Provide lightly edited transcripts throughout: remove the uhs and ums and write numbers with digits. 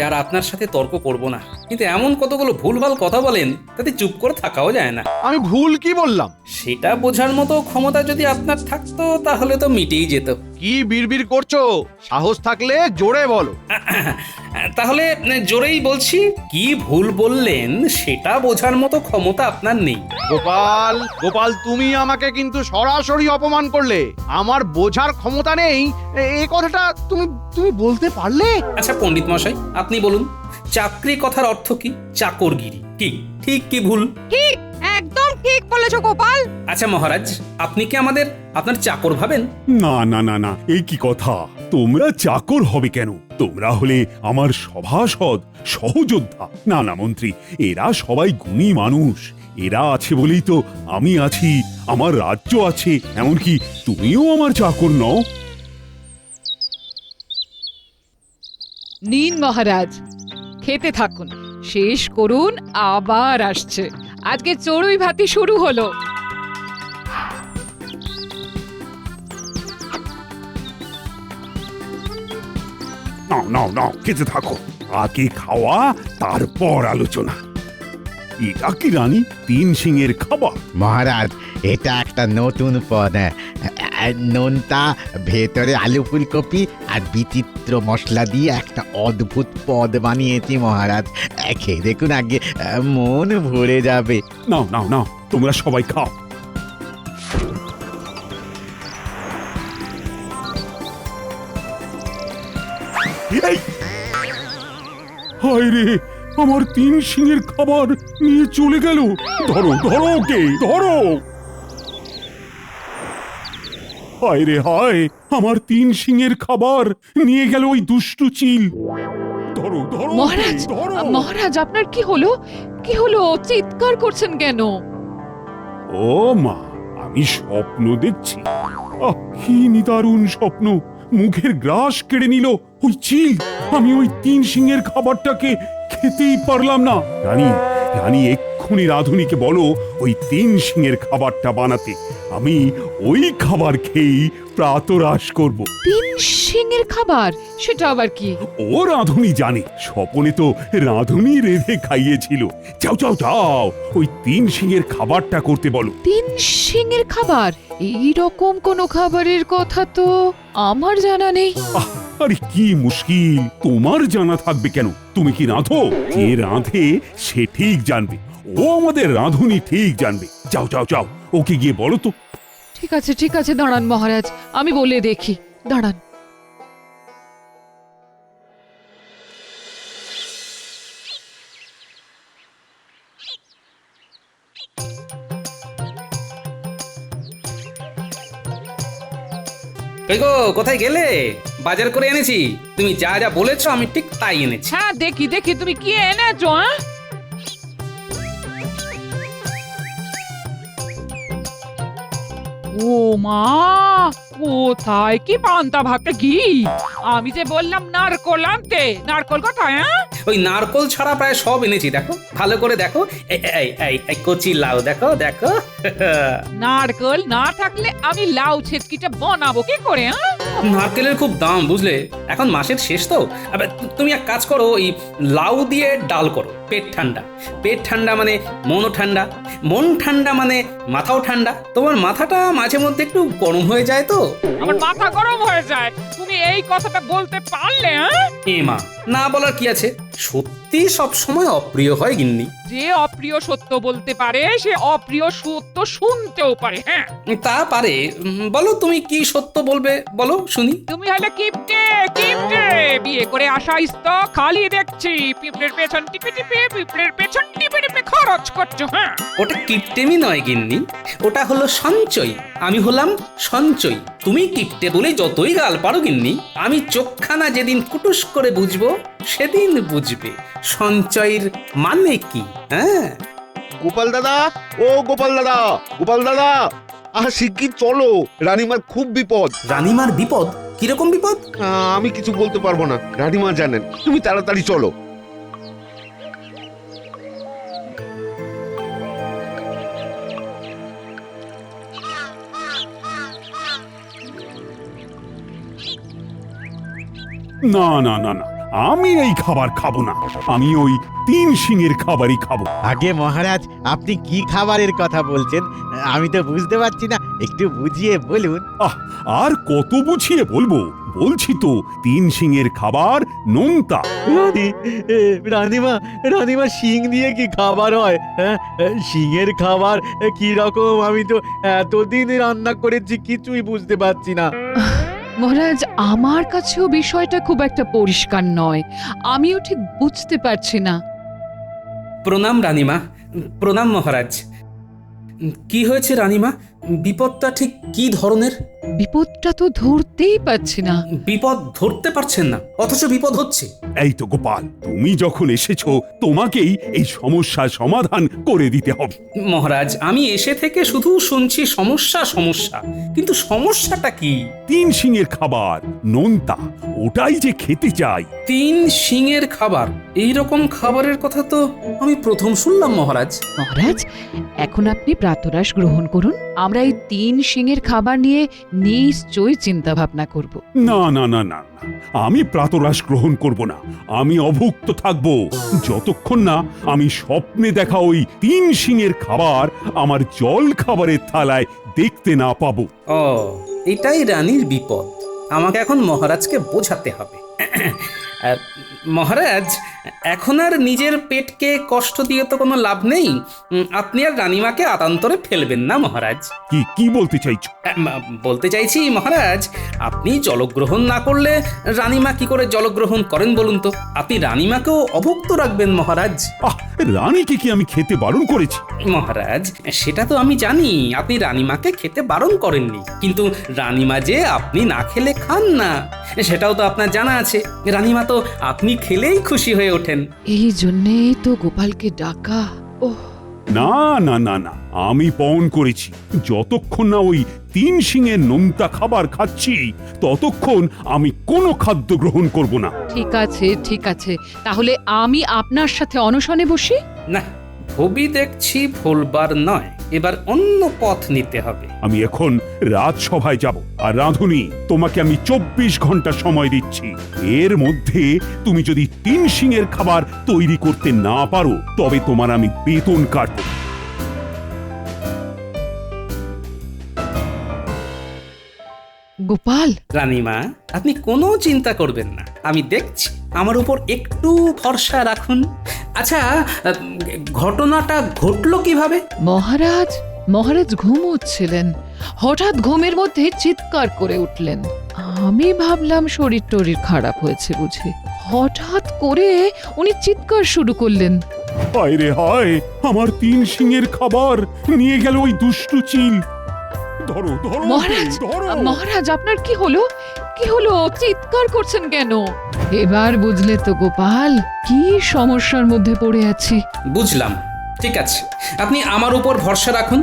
আর আপনার সাথে তর্ক করব না, কিন্তু এমন কতগুলো ভুলভাল কথা বলেন তাতে চুপ করে থাকাও যায় না। আমি ভুল কি বললাম? সেটা বোঝার মতো ক্ষমতা যদি আপনার থাকতো তাহলে তো মিটেই যেত। কি বিড়বিড় করছো? সাহস থাকলে জোরে বলো। তাহলে জোরেই বলছি, কি ভুল বললেন সেটা বোঝার মতো ক্ষমতা আপনার নেই। গোপাল, গোপাল, তুমি আমাকে কিন্তু সরাসরি অপমান করলে। আমার বোঝার ক্ষমতা নেই এই কথাটা তুমি তুমি বলতে পারলে? আচ্ছা পণ্ডিত মশাই, আপনি বলুন, চাকরি কথার অর্থ কি? চাকরগিরি, ঠিক ঠিক কি ভুল? ঠিক, একদম ঠিক বলেছো গোপাল। আচ্ছা মহারাজ, আপনি কি আমাদের আপনার চাকর ভাবেন? না না না না, এই কি কথা? তোমরা চাকর হবে কেন? তোমরা হলে আমার সভাসদ, সহযোদ্ধা। না না মন্ত্রী, এরা সবাই গুণী মানুষ। এরা আছে বলেই তো আমি আছি, আমার রাজ্য আছে। এমনকি তুমিও আমার চাকর নও। নিন মহারাজ, খেতে থাকুন, শেষ করুন, আবার আসছে। আজকে চড়ুই ভাতি শুরু হলো। নাও নাও নাও, খেতে থাকো। আগে খাওয়া, তারপর আলোচনা। এটা কি রানী, তিন সিংয়ের খাবার? মহারাজ, এটা একটা নতুন পদ। নোনতা, ভেতরে আলু ফুলকপি আর বিচিত্র মশলা দিয়ে একটা অদ্ভুত পদ বানিয়েছি মহারাজ। খেয়ে দেখুন, আগে মন ভরে যাবে। নাও নাও নাও, তোমরা সবাই খাও। এই! হায় রে, আমার তিন সিংহের খাবার নিয়ে চলে গেল। ধরো ধরো, ওকে ধরো। হায় রে হায়, আমার তিন সিংহের খাবার নিয়ে গেল ওই দুষ্টু চিল। ধরো ধরো, ওকে, মহারাজ, ধরো। মহারাজ, আপনার কি হলো? কি হলো? চিৎকার করছেন কেন? ও মা, আমি স্বপ্ন দেখছি। আহ, কি নিদারুণ স্বপ্ন! মুখের গ্রাস কেড়ে নিল ওই চিল। আমি ওই তিন সিংহের খাবারটাকে খেতেই পারলাম না। রানী, রানী এক্ষুনি রাধুনিকে বলো ওই তিন সিংহের খাবারটা বানাতে। আমি ওই খাবার খেয়েই প্রাতরাশ করব। তিন সিংহের খাবার? সেটা আবার কি? ও রাধুনি জানে, স্বপনে তো রাধুনি রেঁধে খাইয়েছিল। যাও যাও যাও, ওই তিন সিংহের খাবারটা করতে বলো। তিন সিংহের খাবার? এই রকম কোনো খাবারের কথা তো আমার জানা নেই। আহ, আরে কি মুশকিল! তোমার জানা থাকবে কেন? তুমি কি রাঁধো? যে রাঁধে সে ঠিক জানবে। ও আমাদের রাঁধুনি ঠিক জানবে। যাও যাও যাও, ওকে গিয়ে বলো তো। ঠিক আছে, ঠিক আছে, দাঁড়ান মহারাজ, আমি বলে দেখি, দাঁড়ান। কই গো, কোথায় গেলে? বাজার করে এনেছি, তুমি যা যা বলেছো আমি ঠিক তাই এনেছি। হ্যাঁ, দেখি দেখি তুমি কি এনেছো। হ্যাঁ, ও মা, কোথায় কি পান্তা ভাতে ঘি? আমি যে বললাম নারকোল আনতে, নারকোল কোথায়? হ্যাঁ, ওই নারকোল ছাড়া প্রায় সব এনেছি, দেখো ভালো করে দেখো। এই এই এই এই কচি লাউ দেখো দেখো। নারকোল না থাকলে আমি লাউ ছেচকিটা বানাবো কি করে? হ্যাঁ, নারকেলের খুব দাম বুঝলে, এখন মাসের শেষ তো। আবার তুমি এক কাজ করো, ওই লাউ দিয়ে ডাল করো, পেট ঠান্ডা। পেট ঠান্ডা মানে মনও ঠান্ডা, মন ঠান্ডা মানে মাথাও ঠান্ডা। তোমার মাথাটা মাঝে মধ্যে একটু গরম হয়ে যায় তো। আমার মাথা গরম হয়ে যায়। তুমি এই কথাটা বলতে পারলে? হ্যাঁ, এ মা, না বলার কি আছে, সত্যি সব সময় অপ্রিয় হয় গিন্নি। যে অপ্রিয় সত্য বলতে পারে সে অপ্রিয় সত্য শুনতেও পারে। হ্যাঁ, তা পারে। বলো তুমি কি সত্য বলবে, বলো শুনি। তুমি হলে কিপটে, কিপটে। বিয়ে করে আসা তো খালি দেখছি পিঁপড়ের পেছন টিপে টিপে, পিঁপড়ের পেছন টিপে টিপে খরচ করছো। হ্যাঁ, ওটা কিপটেমি নয় গিন্নি, ওটা হলো সঞ্চয়। আমি হলাম সঞ্চয়, তুমি কিপটে বলে যতই গাল পারো গিন্নি, আমি চোখখানা যেদিন কুটুস করে বুঝবো সেদিন বুঝবে সঞ্চয়ের মানে কি। হ্যাঁ, গোপাল দাদা, ও গোপাল দাদা, গোপাল দাদা, শিগগির চলো, রানীমার খুব বিপদ। রানীমার বিপদ? কিরকম বিপদ? আমি কিছু বলতে পারবো না, রানীমা জানেন। তুমি তাড়াতাড়ি চলো। না না না না, আমি এই খাবার খাবো না, আমি ওই 3 সিংহের খাবারই খাবো। আগে মহারাজ, আপনি কি খাবারের কথা বলছেন? আমি তো বুঝতে পারছি না, একটু বুঝিয়ে বলুন। আহ, আর কত বুঝিয়ে বলবো, বলছি তো 3 সিংহের খাবার নোনতা। রানীমা, রানীমা, শিং দিয়ে কি খাবার হয়? হ্যাঁ, শিঙের খাবার কি রকম? আমি তো এতদিন রান্না করেছি, কিছুই বুঝতে পারছি না। মহারাজ, আমার কাছেও বিষয়টা খুব একটা পরিষ্কার নয়, আমিও ঠিক বুঝতে পারছি না। প্রণাম রানীমা, প্রণাম মহারাজ। কি হয়েছে রানীমা? বিপদটা ঠিক কি ধরনের? বিপদটা তো ধরতেই পারছি না। বিপদ ধরতে পারছেন না, অথচ বিপদ হচ্ছে। এই তো গোপাল, তুমি যখন এসেছো তোমাকেই এই সমস্যার সমাধান করে দিতে হবে। মহারাজ, আমি এসে থেকে শুধু শুনছি সমস্যা সমস্যা, কিন্তু সমস্যাটা কি? 3 সিংহের খাবার নোনতা, ওটাই যে খেতে চাই। 3 সিংয়ের খাবার? এই রকম খাবারের কথা তো আমি প্রথম শুনলাম মহারাজ। মহারাজ, এখন আপনি প্রাতরাশ গ্রহণ করুন, আমরা এই 3 সিংহের খাবার নিয়ে নিশ্চয়ই চিন্তা ভাবনা করব। না না না না না, আমি প্রাতরাশ গ্রহণ করব না, আমি অভুক্ত থাকব যতক্ষণ না আমি স্বপ্নে দেখা ওই 3 সিংহের খাবার আমার জল খাবারের থালায় দেখতে না পাবো। ও, এটাই রানীর বিপদ। আমাকে এখন মহারাজকে বোঝাতে হবে। মহারাজ, এখন আর নিজের পেটকে কষ্ট দিয়ে তো কোনো লাভ নেই। আপনি আর রানীমাকে আতান্তরে ফেলবেন না মহারাজ। কি কি বলতে চাইছো? বলতে চাইছি মহারাজ, আপনি জলগ্রহণ না করলে রানীমা কি করে জলগ্রহণ করেন বলুন তো? আপনি রানীমাকেও অভুক্ত রাখবেন মহারাজ। আহ, রানীকে কি আমি খেতে বারণ করেছি? মহারাজ, সেটা তো আমি জানি আপনি রানীমাকে খেতে বারণ করেননি, কিন্তু রানীমা যে আপনি না খেলে খান না সেটাও তো আপনার জানা আছে। রানীমা তো আপনি খেলেই খুশি হয়ে ওঠেন। এই জন্যেই তো গোপালকে ডাকা। ওহ, না না না না, আমি পণ করেছি যতক্ষণ না ওই 3 সিংহের নোনতা খাবার খাচ্ছি ততক্ষণ আমি কোনো খাদ্য গ্রহণ করব না। ঠিক আছে ঠিক আছে, তাহলে আমি আপনার সাথে অনশনে বসি। না, ভবি দেখছি ভুলবার নয়, এবার অন্য পথ নিতে হবে। আমি এখন রাজসভায় যাব, আর রাঁধুনি তোমাকে আমি 24 ঘন্টা সময় দিচ্ছি। এর মধ্যে তুমি যদি 3 সিংহের খাবার তৈরি করতে না পারো তবে তোমার আমি বেতন কাটব। গোপাল, রানীমা, আপনি কোনো চিন্তা করবেন না, আমি দেখছি। আমার উপর একটু ভরসা রাখুন। আচ্ছা, ঘটনাটা ঘটলো কিভাবে? মহারাজ মহারাজ ঘুমোচ্ছিলেন, হঠাৎ ঘুমের মধ্যে চিৎকার করে উঠলেন। আমি ভাবলাম শরীর টরীর খারাপ হয়েছে বুঝি, হঠাৎ করে উনি চিৎকার শুরু করলেন। হায় রে হায়, আমার 3 সিংহের খাবার নিয়ে গেল ওই দুষ্টু চিল। ধরো ধরো মহারাজ, ধরো। মহারাজ, আপনার কি হলো? কি হলো? চিৎকার করছেন কেন? এবার বুঝলে তো গোপাল, কি সমস্যার মধ্যে পড়ে আছি। বুঝলাম, ঠিক আছে, আপনি আমার উপর ভরসা রাখুন,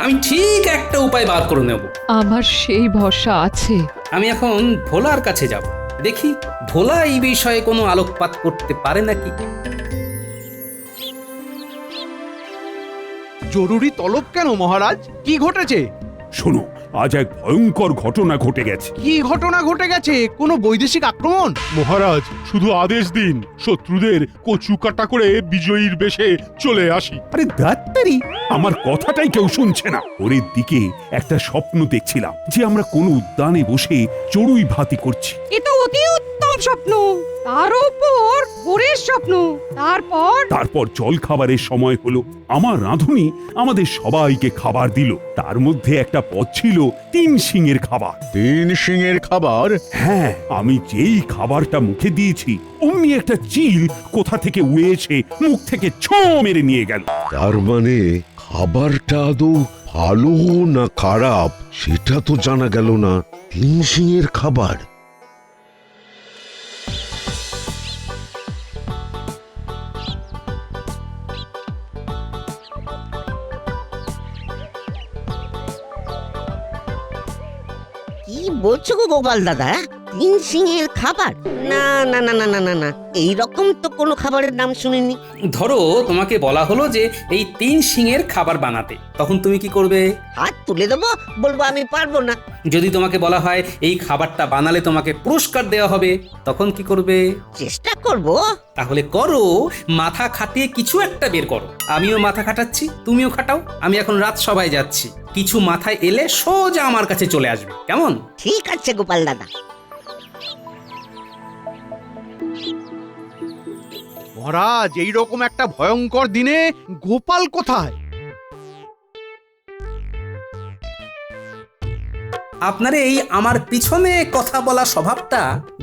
আমি ঠিক একটা উপায় বার করে নেব। আমার সেই ভরসা আছে। আমি এখন ভোলার কাছে যাব, দেখি ভোলা এই বিষয়ে কোনো আলোকপাত করতে পারে নাকি। জরুরি তলব কেন মহারাজ? কি ঘটেছে? শোনো, আজ এক ভয়ঙ্কর ঘটনা ঘটে গেছে। কি ঘটনা ঘটে গেছে? কোনো বৈদেশিক আক্রমণ? মহারাজ, শুধু আদেশ দিন, শত্রুদের কচু কাটা করে বিজয়ীর বেশে চলে আসি। আরে দাত্তারি, আমার কথাটাই কেউ শুনছে না। ওরের দিকে একটা স্বপ্ন দেখছিলাম যে আমরা কোনো উদ্যানে বসে চড়ুই ভাতি করছি। এ তো অতি উত্তম স্বপ্ন, তার উপর ভোরের স্বপ্ন। তারপর জল খাবারের সময় হলো, আমার রাঁধুনি আমাদের সবাইকে খাবার দিল। তার মধ্যে একটা পদ ছিল 3 সিংহের খাবার। 3 সিংহের খাবার? হ্যাঁ, আমি যেই খাবারটা মুখে দিয়েছি অমনি একটা চিল কোথা থেকে উড়ে এসে মুখ থেকে ছো মেরে নিয়ে গেল। তার মানে খাবারটা আদৌ ভালো না খারাপ সেটা তো জানা গেল না। 3 সিংহের খাবার? কি বলছো গো গোপাল দাদা? তিন সিংয়ের খাবার? না না না না না না না, এইরকম তো কোনো খাবারের নাম শুনিনি। ধরো তোমাকে বলা হলো যে এই 3 শিঙের খাবার বানাতে, তখন তুমি কি করবে? হাত তুলে দেবো, বলবো আমি পারবো না। যদি তোমাকে বলা হয় এই খাবারটা বানালে তোমাকে পুরস্কার দেওয়া হবে, তখন কি করবে? চেষ্টা করব। তাহলে করো, মাথা খাটিয়ে কিছু একটা বের করো। আমিও মাথা খাটাচ্ছি, তুমিও খাটাও। আমি এখন রাত সবাই যাচ্ছি, কিছু মাথায় এলে সোজা আমার কাছে চলে আসবে, কেমন? ঠিক আছে গোপাল দাদা। মহারাজ, এইরকম একটা ভয়ঙ্কর দিনে গোপাল কোথায়? আপনার এই আমার পিছনে কথা বলা স্বভাবটা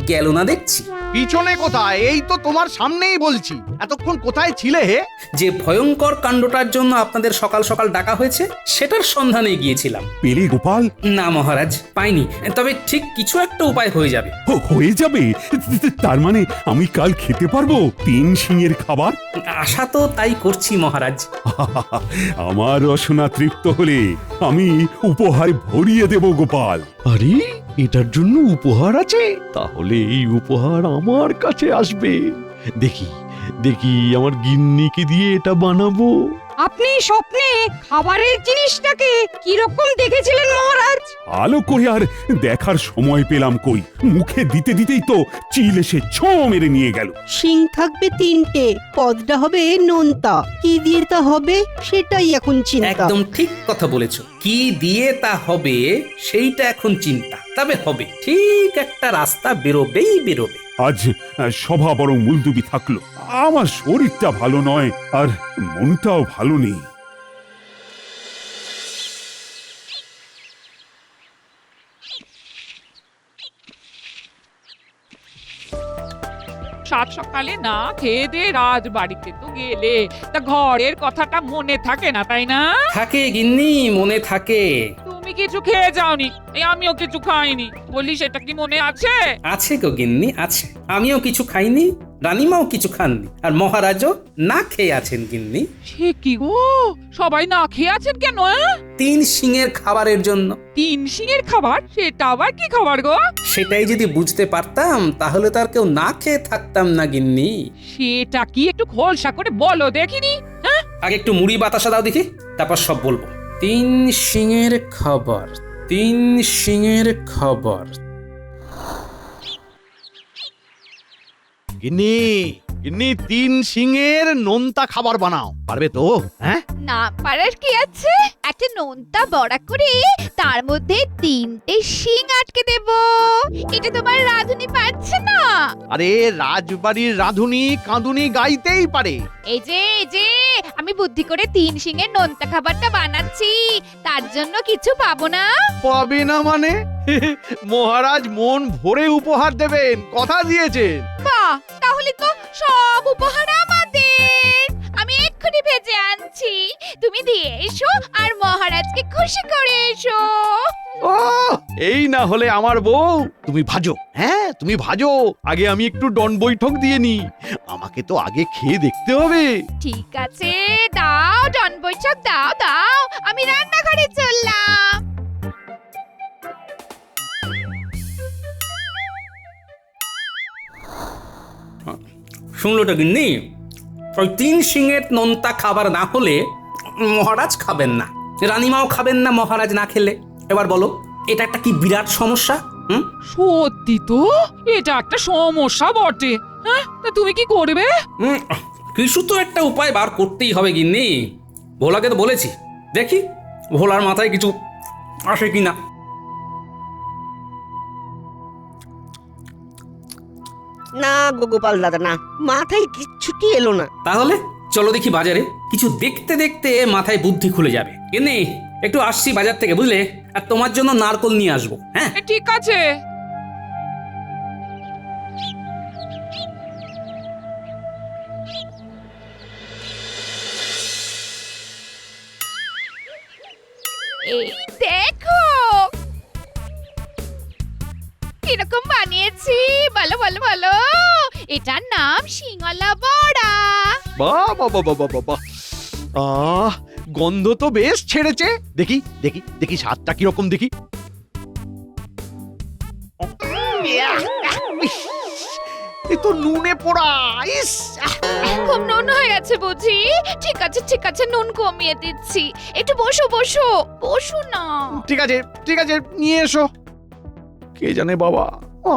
গেল না দেখছি। পিছনে কোথায়? এই তো তোমার সামনেই বলছি। এতক্ষণ কোথায় ছিলে হে? যে ভয়ঙ্কর কাণ্ডটার জন্য আপনাদের সকাল সকাল ডাকা হয়েছে সেটার সন্ধানে গিয়েছিলাম। পেলে গোপাল? না মহারাজ, পাইনি, তবে ঠিক কিছু একটা উপায় হয়ে যাবে। হয়ে যাবে? তার মানে আমি কাল খেতে পারবো 3 সিংয়ের খাবার? আশা তো তাই করছি মহারাজ। আমার রসনা তৃপ্ত হলে আমি উপহার ভরিয়ে দেব গোপাল। আরে, এটার জন্য উপহার আছে? তাহলে এই উপহার আমার কাছে আসবে। দেখি দেখি আমার গিন্নিকে দিয়ে এটা বানাবো। আপনি স্বপ্নে খাবারের জিনিসটাকে কিরকম দেখেছিলেন মহারাজ? আলো করে আর দেখার সময় পেলাম কই, মুখে দিতে দিতেই তো চিল এসে ছোঁ মেরে নিয়ে গেল। শিং থাকবে 3টে, পদটা হবে নোনতা। কি দিয়ে তা হবে সেটাই এখন চিন্তা। একদম ঠিক কথা বলেছো, কি দিয়ে তা হবে সেইটা এখন চিন্তা। তবে হবে, ঠিক একটা রাস্তা বেরোবেই বেরোবে। আজ সভা বরং মুলতুবি থাকলো। আমার শরীরটা ভালো নয়, আর মনটাও ভালো নেই। সাত সকালে না খেয়ে দে রাজবাড়িতে তো গেলে, তা ঘরের কথাটা মনে থাকে না, তাই না? থাকে গিন্নি, মনে থাকে। তুমি কিছু খেয়ে যাওনি, এই আমিও কিছু খাইনি, বলি সেটা কি মনে আছে? আছে গো গিন্নি, আছে। আমিও কিছু খাইনি, রানীমাও কিছু খাননি, আর মহারাজও না খেয়ে আছেন গিন্নি। সে কি গো, সবাই না খেয়ে আছেন কেন? 3 শিঙের খাবারের জন্য। 3 শিঙের খাবার? সেটা আবার কি খাবার গো? সেটাই যদি বুঝতে পারতাম তাহলে তো আর কেউ না খেয়ে থাকতাম না গিন্নি। সেটা কি একটু খোলসা করে বলো দেখিনি। হ্যাঁ, আগে একটু মুড়ি বাতাসা দাও দেখি, তারপর সব বলবো। 3 শিঙের খাবার, 3 শিঙের খাবার। গিন্নি, গিন্নি, 3 সিংয়ের নোনতা খাবার বানাও। পারবে তো? হ্যাঁ, না পারার কি আছে? একটা নোনতা বড়া করে তার মধ্যে 3টে শিং আটকে দেব। এটা তোমার রাঁধুনি পারছে না? আরে রাজবাড়ির রাঁধুনি কাঁদুনি গাইতেই পারে। এই যে আমি বুদ্ধি করে 3 শিঙের নোনতা খাবারটা বানাচ্ছি, তার জন্য কিছু পাবো না? পাবে না মানে? মহারাজ মন ভরে উপহার দেবেন, কথা দিয়েছেন। বাহ, তাহলে তো সব উপহার আমাদের। আমি এক্ষুনি ভেজে আনছি, তুমি দিয়ে এসো আর মহারাজকে খুশি করে এসো। ও, এই না হলে আমার বউ। তুমি ভাজো, হ্যাঁ তুমি ভাজো। আগে আমি একটু ডন বৈঠক দিয়ে নি, আমাকে তো আগে খেয়ে দেখতে হবে। ঠিক আছে, দাও ডন বৈঠক, দাও দাও, আমি রান্নাঘরে চললাম। শুনলোটা গিন্নি, ওই 3 শিঙের নোনতা খাবার না হলে মহারাজ খাবেন না, রানীমাও খাবেন না মহারাজ না খেলে। এবার বলো, এটা একটা কি বিরাট সমস্যা? সত্যি তো, এটা একটা সমস্যা বটে। হ্যাঁ, তা তুমি কি করবে? কিছু তো একটা উপায় বার করতেই হবে গিন্নি। ভোলাকে তো বলেছি, দেখি ভোলার মাথায় কিছু আসে কিনা। না গো গোপাল দাদা, না, মাথায় কিচ্ছুটি এলো না। তাহলে চলো দেখি বাজারে, কিছু দেখতে দেখতে মাথায় বুদ্ধি খুলে যাবে। গিন্নি, একটু আসছি বাজার থেকে, বুঝলে? আর তোমার জন্য নারকল নিয়ে আসবো। হ্যাঁ, ঠিক আছে। এই দেখো কিরকম বানিয়েছি, বলো বলো বলো। এটার নাম শিঙলা বড়া। বাহ বাহ বাহ বাহ বাহ বাহ, আহ, গন্ধ তো বেশ ছেড়েছে। দেখি দেখি দেখি স্বাদটা কিরকম দেখি। ইয়াহ! এ তো নুনে পোড়া। ইস, খুব নুন হয়ে গেছে বুঝি। ঠিক আছে নুন কমিয়ে দিচ্ছি। একটু বসো না। ঠিক আছে নিয়ে এসো। কে জানে বাবা,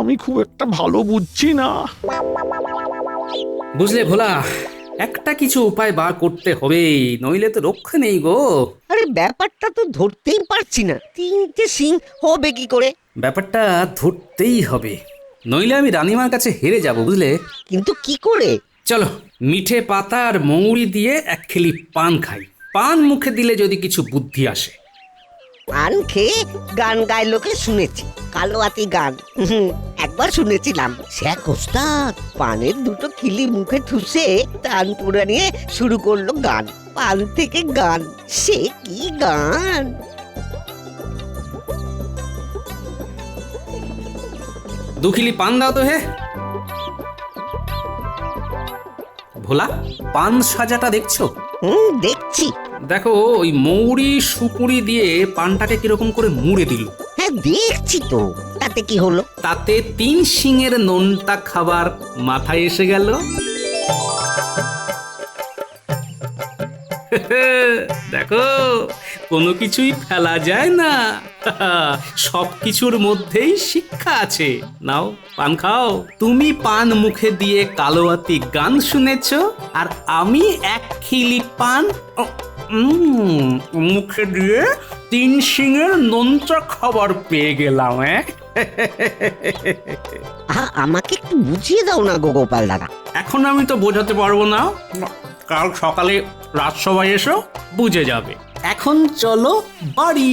আমি খুব একটা ভালো বুঝছি না। বুঝলে ভোলা, একটা কিছু উপায় বার করতে হবে, নইলে তো রক্ষা নেই গো। আরে ব্যাপারটা তো ধরতেই পারছি না, 3টে সিং হবে কি করে? ব্যাপারটা ধরতেই হবে, নইলে আমি রানীমার কাছে হেরে যাব বুঝলে। কিন্তু কি করে? চলো মিঠে পাতা আর মৌরি দিয়ে 1 খিলি পান খাই। পান মুখে দিলে যদি কিছু বুদ্ধি আসে। পান খেয়ে গান গায় লোকে শুনেছি, কালোয়াতি গান। একবার শুনেছিলাম শেখ ওস্তাদ পানের 2টো খিলি মুখে ঠুসে টান পুরা নিয়ে শুরু করলো গান। পান থেকে গান, সে কি গান! 2 খিলি পান দাও তো হে। ভোলা, পান সাজাটা দেখছো? দেখছি। দেখো ওই মৌরি সুপুরি দিয়ে পানটাকে কিরকম করে মুড়ে দিল। হ্যাঁ দেখছি তো, তাতে কি হলো? তাতে 3 শিঙের নোনতা খাবার মাথায় এসে গেল। দেখো, কোনো কিছুই ফেলা যায় না। সব কিছুর মধ্যেই শিক্ষা আছে। নাও পান খাও। তুমি পান মুখে দিয়ে কালোয়াতি গান শুনেছো, আর আমি 1 খিলি পান মুখে দিয়ে 3 শিঙের নোনতা খাবার পেয়ে গেলাম। আমাকে একটু বুঝিয়ে দাও না গো গোপাল দাদা। এখন আমি তো বোঝাতে পারবো না, কাল সকালে রাজসভায় এসো বুঝে যাবে। এখন চলো বাড়ি।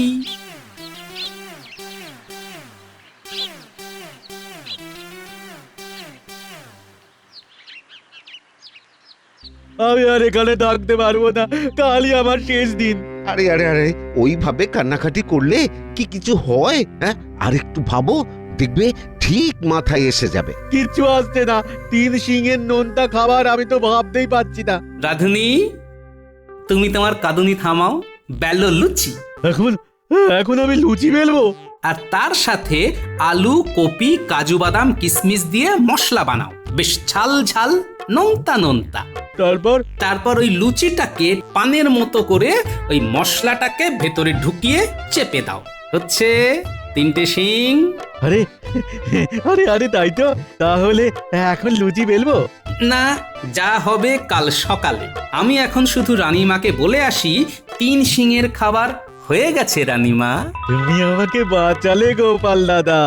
আমি আর এখানে থাকতে পারবো না, কালই আমার শেষ দিন। আরে আরে আরে, ওইভাবে কান্নাকাটি করলে কি কিছু হয়? হ্যাঁ, আর একটু ভাবো, দেখবে ঠিক মাথায় এসে যাবে। কিচ্ছু আসছে না, 3 শিঙের নোনতা খাবার আমি তো ভাবতেই পাচ্ছি না। রাধুনি, তুমি তোমার কাঁদুনি থামাও, বেলো লুচি। এখন আমি লুচি বেলবো? আর তার সাথে আলু, কপি, কাজু বাদাম, কিশমিশ দিয়ে মশলা বানাও, বেশ ঝাল ঝাল নোনতা। তারপর ওই লুচিটাকে পানের মতো করে ওই মশলাটাকে ভেতরে ঢুকিয়ে চেপে দাও। হচ্ছে 3টে শিং। আরে আরে আরে, তাই তো। তাহলে এখন লুচি বেলবো? না, যা হবে কাল সকালে। আমি এখন শুধু রানীমাকে বলে আসি 3 শিঙের খাবার হয়ে গেছে রানীমা। তুমি আমাকে বাঁচালে গোপাল দাদা।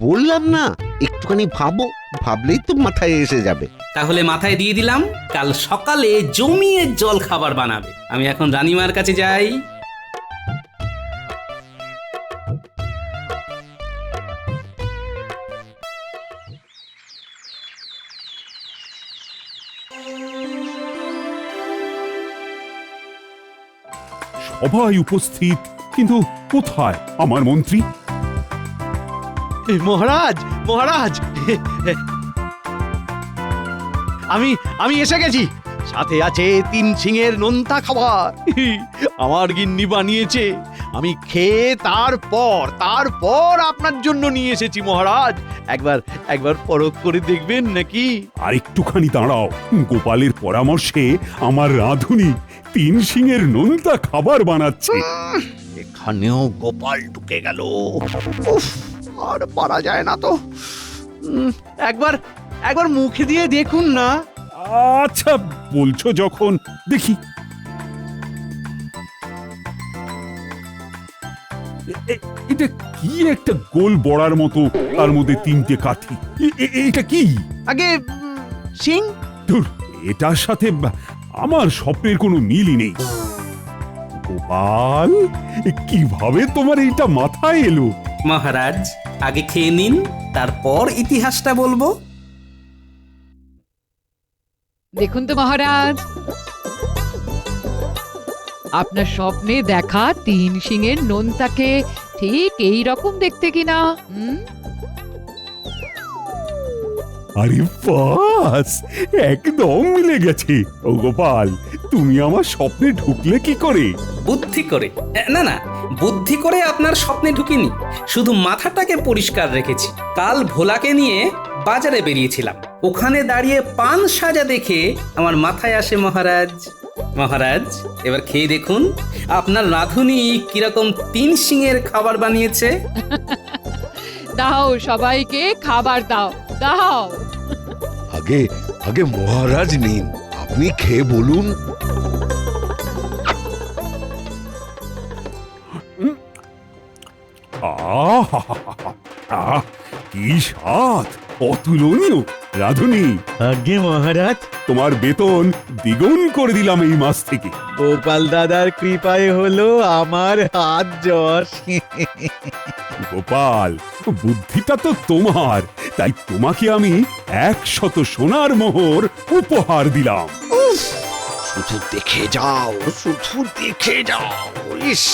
বললাম না, একটুখানি ভাবো, ভাবলেই তো মাথায় এসে যাবে। তাহলে মাথায় দিয়ে দিলাম, কাল সকালে জমিয়ে জল খাবার বানাবে। আমি এখন রানীমার কাছে যাই। সবাই উপস্থিত, কিন্তু কোথায় আমার মন্ত্রী? মহারাজ, আমি এসে গেছি। সাথে আছে 3 শিঙের নোনতা খাবার। আমার গিন্নি বানিয়েছে। আমি খেয়ে তারপর আপনার জন্য নিয়ে এসেছি মহারাজ। একবার পরখ করে দেখবেন নাকি? আর একটুখানি দাঁড়াও, গোপালের পরামর্শে আমার রাঁধুনি 3 শিঙের নোনতা খাবার বানাচ্ছে। এখানেও গোপাল ঢুকে গেল। উফ, আর পারা যায় না তো। একবার মুখে দিয়ে দেখুন না। আচ্ছা, বলছো যখন, দেখি। এটা কি একটা গোল বড়ার মতো, তার মধ্যে 3টে কাঠি। এটা কি? আগে সিং। ধুর, এটার সাথে আমার স্বপ্নের কোনো মিলই নেই। গোপাল, কিভাবে তোমার এটা মাথায় এলো? মহারাজ, আগে খেয়ে নিন, তারপর ইতিহাসটা বলবো। দেখুন তো মহারাজ, আপনার স্বপ্নে দেখা 3 শিঙের নোনতাকে ঠিক এই রকম দেখতে কিনা? আরে বাস, একদম মিলে গেছে। ও গোপাল, তুমি আমার স্বপ্নে ঢুকলে কি করে? বুদ্ধি করে। না, বুদ্ধি করে আপনার স্বপ্নে ঢুকিনি, শুধু মাথাটাকে পরিষ্কার রেখেছি। কাল ভোলাকে নিয়ে বাজারে বেরিয়েছিলাম। ওখানে দাঁড়িয়ে পান সাজা দেখে আমার মাথায় আসে মহারাজ, মহারাজ এবার খেয়ে দেখুন আপনার রাঁধুনি কিরকম 3 শিঙের খাবার বানিয়েছে। দাও সবাইকে খাবার দাও, দাও। আগে আগে মহারাজ নিন, আপনি খেয়ে বলুন। আহ কি স্বাদ, অতুলনীয়। রাধুনি, আগে মহারাজ, তোমার বেতন দ্বিগুণ করে দিলাম এই মাস থেকে। গোপাল দাদার কৃপায় হলো আমার হাত যশ। গোপাল, বুদ্ধিটা তো তোমার, তাই তোমাকে আমি 100 সোনার মোহর উপহার দিলাম। শুধু দেখে যাও, শুধু দেখে যাও। ইস